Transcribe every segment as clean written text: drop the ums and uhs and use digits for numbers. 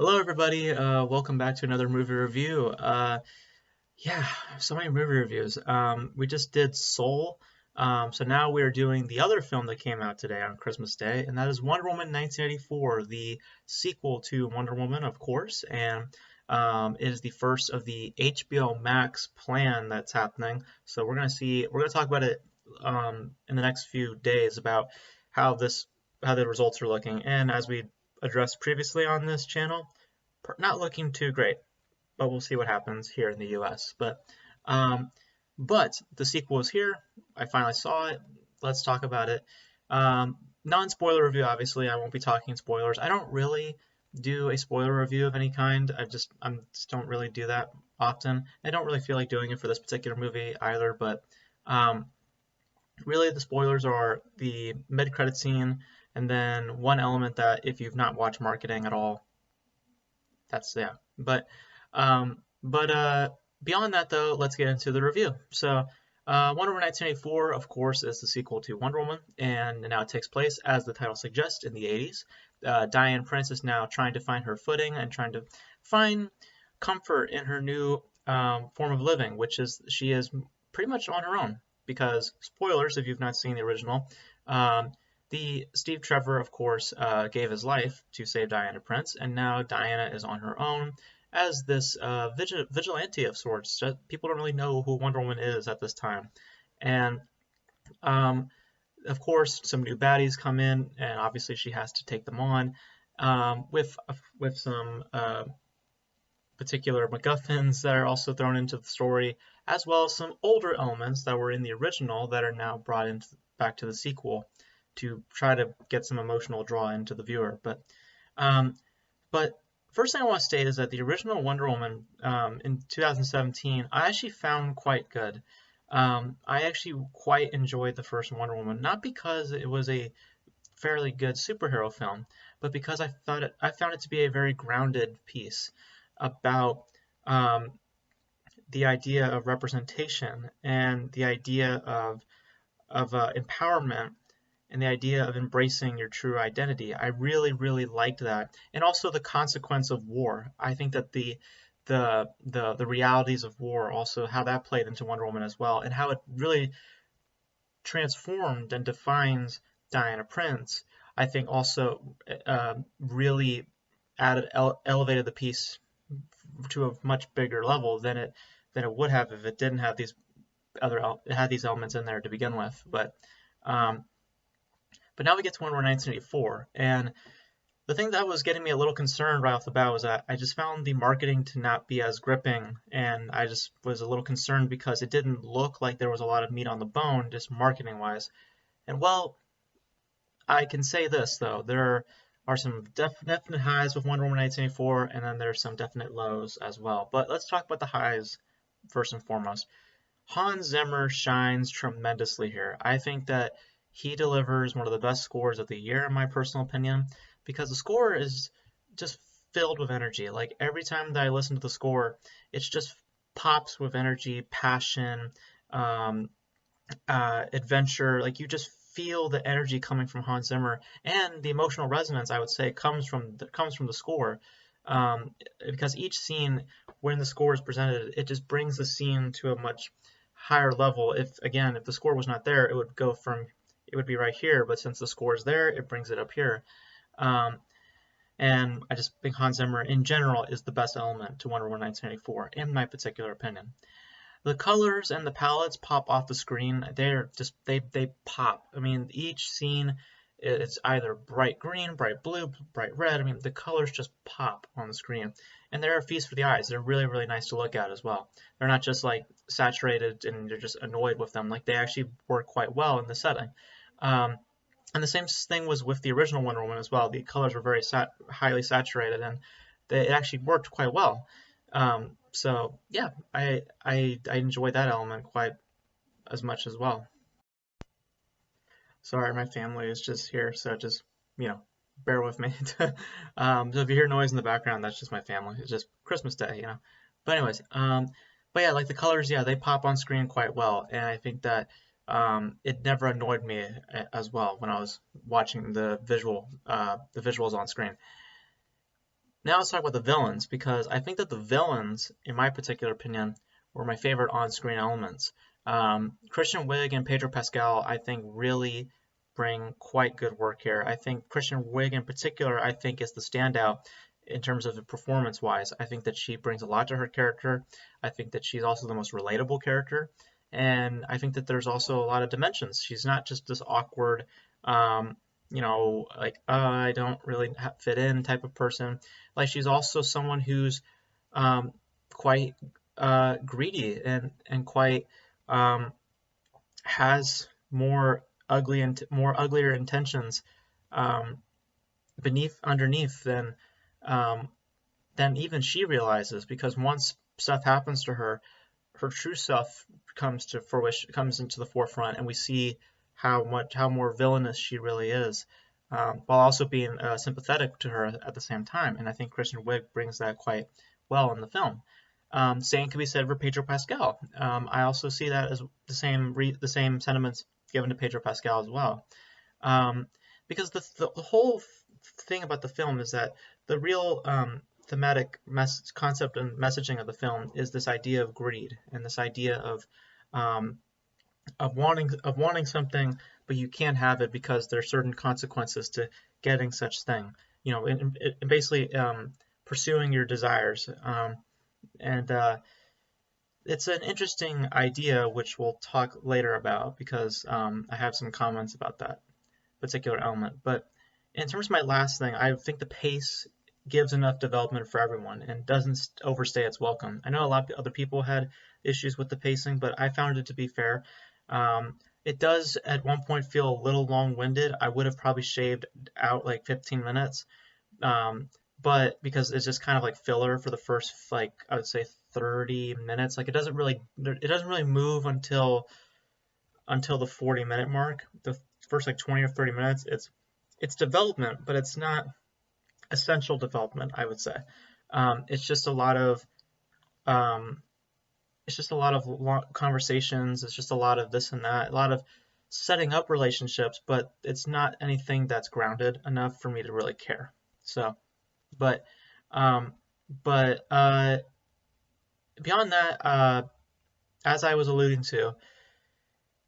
Hello, everybody. Welcome back to another movie review. Yeah, so many movie reviews. We just did Soul. So now we are doing the other film that came out today on Christmas Day, and that is Wonder Woman 1984, the sequel to Wonder Woman, of course, and it is the first of the HBO Max plan that's happening. So we're gonna talk about it in the next few days about how how the results are looking, and as we addressed previously on this channel, not looking too great, but we'll see what happens here in the US. Um, but the sequel is here. I finally saw it. Let's talk about it. Non-spoiler review, obviously. I won't be talking spoilers. I don't really do a spoiler review of any kind. I just don't really do that often. I don't really feel like doing it for this particular movie either. But um, really, the spoilers are the mid-credit scene, and then one element that if you've not watched marketing at all, that's yeah. But beyond that though, let's get into the review. So Wonder Woman 1984, of course, is the sequel to Wonder Woman, and now it takes place, as the title suggests, in the 80s. Diane Prince is now trying to find her footing and trying to find comfort in her new form of living, which is she is pretty much on her own. Because spoilers, if you've not seen the original, the Steve Trevor, of course, gave his life to save Diana Prince, and now Diana is on her own as this vigilante of sorts. People don't really know who Wonder Woman is at this time, and um, of course, some new baddies come in, and obviously she has to take them on with some particular MacGuffins that are also thrown into the story, as well as some older elements that were in the original that are now brought into back to the sequel to try to get some emotional draw into the viewer. Um, but first thing I want to state is that the original Wonder Woman in 2017 I actually found quite good. I actually quite enjoyed the first Wonder Woman, not because it was a fairly good superhero film, but because I found it to be a very grounded piece about the idea of representation and the idea of empowerment and the idea of embracing your true identity. I really, really liked that, and also the consequence of war. I think that the realities of war, also how that played into Wonder Woman as well, and how it really transformed and defines Diana Prince. I think also really elevated the piece to a much bigger level than it would have if it didn't have it had these elements in there to begin with. Um, but now we get to Wonder Woman 1984, and the thing that was getting me a little concerned right off the bat was that I just found the marketing to not be as gripping, and I just was a little concerned because it didn't look like there was a lot of meat on the bone, just marketing wise. And well, I can say this though, there are some definite highs with Wonder Woman 1984, and then there's some definite lows as well. But let's talk about the highs first and foremost. Hans Zimmer shines tremendously here. I think that he delivers one of the best scores of the year, in my personal opinion, because the score is just filled with energy. Like every time that I listen to the score, it just pops with energy, passion, um, adventure. Like you just feel the energy coming from Hans Zimmer, and the emotional resonance, I would say, comes from the score. Because each scene, when the score is presented, it just brings the scene to a much higher level. If the score was not there, it would be right here, but since the score is there, it brings it up here. Um, and I just think Hans Zimmer in general is the best element to Wonder Woman 1984, in my particular opinion. The colors and the palettes pop off the screen. They pop. I mean, each scene it's either bright green, bright blue, bright red. I mean, the colors just pop on the screen, and they're a feast for the eyes. They're really, really nice to look at as well. They're not just like saturated and you're just annoyed with them. Like they actually work quite well in the setting. Um, and the same thing was with the original Wonder Woman as well. The colors were very highly saturated, and it actually worked quite well. So yeah, I enjoy that element quite as much as well. Sorry, my family is just here, so just you know, bear with me. So if you hear noise in the background, that's just my family. It's just Christmas Day, you know. But anyways, but yeah, like the colors, yeah, they pop on screen quite well, and I think that it never annoyed me as well when I was watching the visuals on screen. Now let's talk about the villains, because I think that the villains, in my particular opinion, were my favorite on-screen elements. Kristen Wiig and Pedro Pascal, I think, really bring quite good work here. I think Kristen Wiig in particular, I think, is the standout in terms of the performance-wise. I think that she brings a lot to her character. I think that she's also the most relatable character, and I think that there's also a lot of dimensions. She's not just this awkward, um, like, I don't really fit in type of person. Like, she's also someone who's um, quite greedy and quite um, has more ugly and more uglier intentions um, underneath um, than even she realizes. Because once stuff happens to her, her true self comes to fruition, comes into the forefront, and we see how more villainous she really is, while also being sympathetic to her at the same time. And I think Kristen Wiig brings that quite well in the film. Same can be said for Pedro Pascal. I also see that as the same sentiments given to Pedro Pascal as well. Um, because the whole thing about the film is that the real thematic concept and messaging of the film is this idea of greed and this idea um, of wanting something, but you can't have it because there are certain consequences to getting such thing. And basically pursuing your desires. And It's an interesting idea, which we'll talk later about, because I have some comments about that particular element. But in terms of my last thing, I think the pace gives enough development for everyone and doesn't overstay its welcome. I know a lot of other people had issues with the pacing, but I found it to be fair. It does at one point feel a little long-winded. I would have probably shaved out like 15 minutes, um, but because it's just kind of like filler for the first, like, I would say 30 minutes. Like, it doesn't really move until the 40-minute mark. The first like 20 or 30 minutes, it's development, but it's not essential development, I would say. It's just a lot of um, conversations. It's just a lot of this and that, a lot of setting up relationships, but it's not anything that's grounded enough for me to really care. So, but um, but beyond that, as I was alluding to,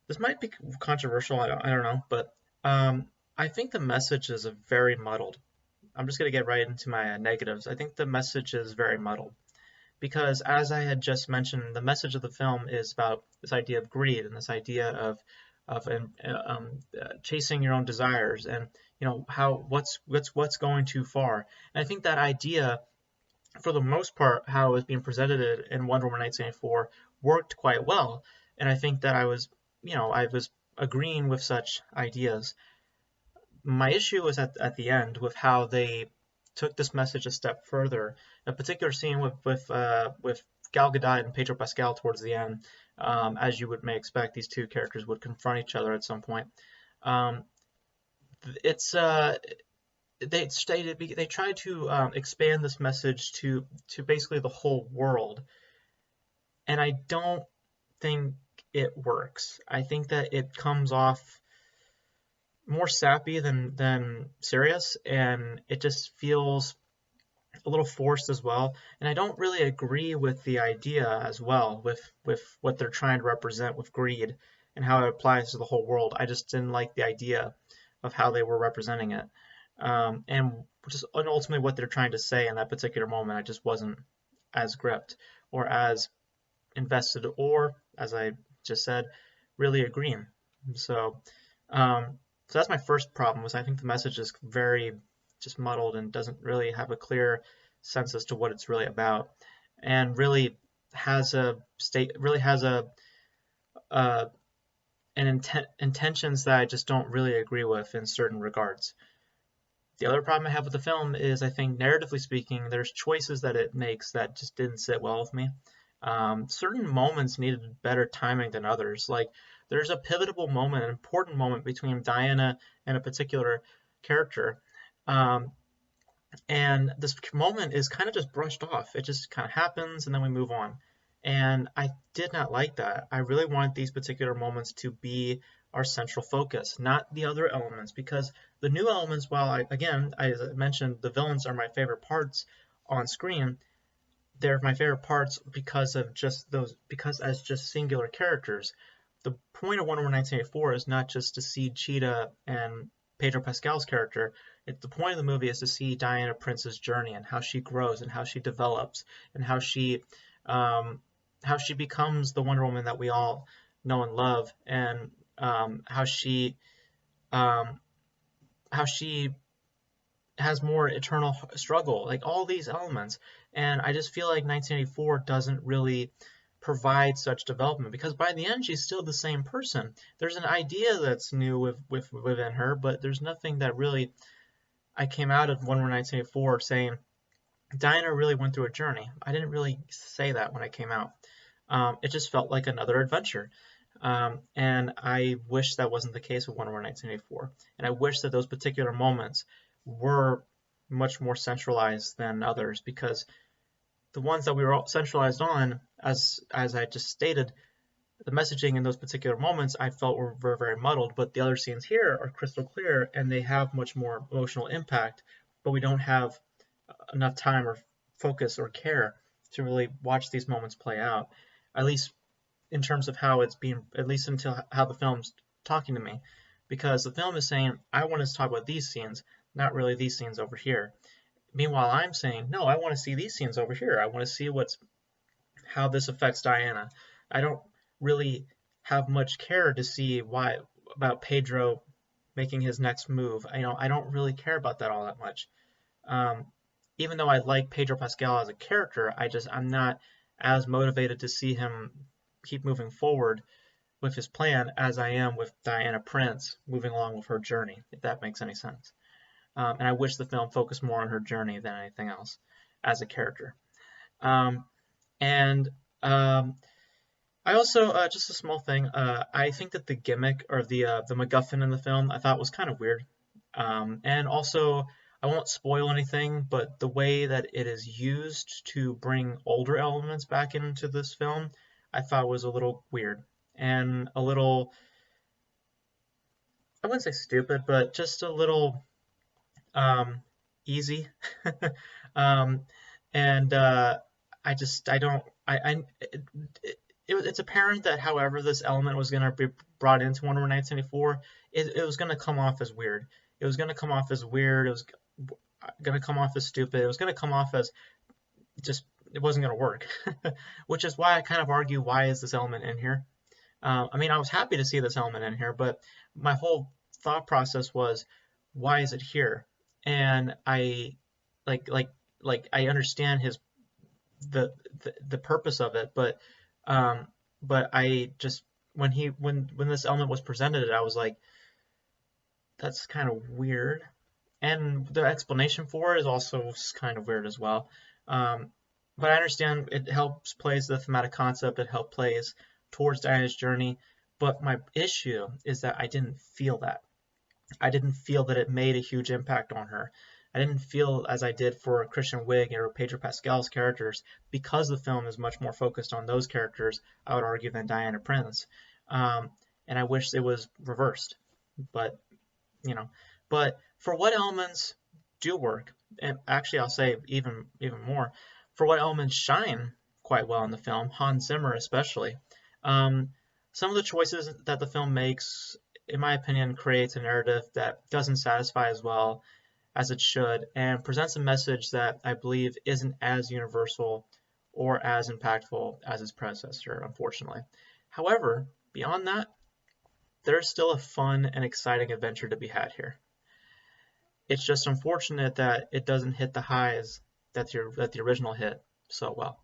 this might be controversial. I don't know, but I think the message is very muddled. I'm just going to get right into my negatives. I think the message is very muddled because, as I had just mentioned, the message of the film is about this idea of greed and this idea of chasing your own desires, and how what's going too far. And I think that idea, for the most part, how it was being presented in Wonder Woman 1984 worked quite well. And I think that I was agreeing with such ideas. My issue was at the end with how they took this message a step further. A particular scene with Gal Gadot and Pedro Pascal towards the end, as you may expect, these two characters would confront each other at some point. Um, it's they tried to expand this message to basically the whole world, and I don't think it works. I think that it comes off more sappy than serious, and it just feels a little forced as well. And I don't really agree with the idea as well with what they're trying to represent with greed and how it applies to the whole world. I just didn't like the idea of how they were representing it, and ultimately what they're trying to say in that particular moment. I just wasn't as gripped or as invested, or, as I just said, really agreeing. So, so that's my first problem. Was I think the message is very just muddled and doesn't really have a clear sense as to what it's really about, and really has uh, intentions that I just don't really agree with in certain regards. The other problem I have with the film is, I think, narratively speaking, there's choices that it makes that just didn't sit well with me. Certain moments needed better timing than others. Like, there's a pivotal moment, an important moment between Diana and a particular character, um, and this moment is kind of just brushed off. It just kind of happens, and then we move on. And I did not like that. I really wanted these particular moments to be our central focus, not the other elements, because the new elements, while as I mentioned, the villains are my favorite parts on screen, they're my favorite parts because of just those, because as just singular characters. The point of Wonder Woman 1984 is not just to see Cheetah and Pedro Pascal's character. The point of the movie is to see Diana Prince's journey and how she grows and how she develops and how she becomes the Wonder Woman that we all know and love, and how um, she has more eternal struggle, like all these elements. And I just feel like 1984 doesn't really provide such development, because by the end she's still the same person. There's an idea that's new within her, but there's nothing that really, I came out of Wonder Woman 1984 saying Diana really went through a journey. I didn't really say that when I came out. It just felt like another adventure. And I wish that wasn't the case with Wonder Woman 1984. And I wish that those particular moments were much more centralized than others, because the ones that we were all centralized on, as I just stated, the messaging in those particular moments I felt were very, very muddled, but the other scenes here are crystal clear and they have much more emotional impact, but we don't have enough time or focus or care to really watch these moments play out, at least in terms of how it's being, at least until how the film's talking to me, because the film is saying, I want to talk about these scenes, not really these scenes over here. Meanwhile, I'm saying, no, I want to see these scenes over here. I want to see how this affects Diana. I don't really have much care to see about Pedro making his next move. I don't really care about that all that much. Even though I like Pedro Pascal as a character, I'm not as motivated to see him keep moving forward with his plan as I am with Diana Prince moving along with her journey, if that makes any sense. And I wish the film focused more on her journey than anything else as a character. And I also, just a small thing, I think that the gimmick, or the MacGuffin in the film, I thought was kind of weird. And also, I won't spoil anything, but the way that it is used to bring older elements back into this film, I thought was a little weird and a little, I wouldn't say stupid, but just a little easy. um, and it's apparent that however this element was going to be brought into Wonder Woman 1984, it was going to come off as weird. It was going to come off as weird. It was going to come off as stupid. It was going to come off as just, it wasn't going to work. Which is why I kind of argue, why is this element in here? I mean, I was happy to see this element in here, but my whole thought process was, why is it here? And I I understand the purpose of it, but I just, when this element was presented, I was like, that's kind of weird, and the explanation for it is also kind of weird as well. But I understand it helps plays the thematic concept, it helps plays towards Diana's journey, but my issue is that I didn't feel that. I didn't feel that it made a huge impact on her. I didn't feel as I did for Kristen Wiig or Pedro Pascal's characters, because the film is much more focused on those characters, I would argue, than Diana Prince. And I wish it was reversed. But, but for what elements do work, and actually I'll say even more, for what elements shine quite well in the film, Hans Zimmer especially, some of the choices that the film makes, in my opinion, creates a narrative that doesn't satisfy as well as it should, and presents a message that I believe isn't as universal or as impactful as its predecessor, unfortunately. However, beyond that, there's still a fun and exciting adventure to be had here. It's just unfortunate that it doesn't hit the highs that the original hit so well.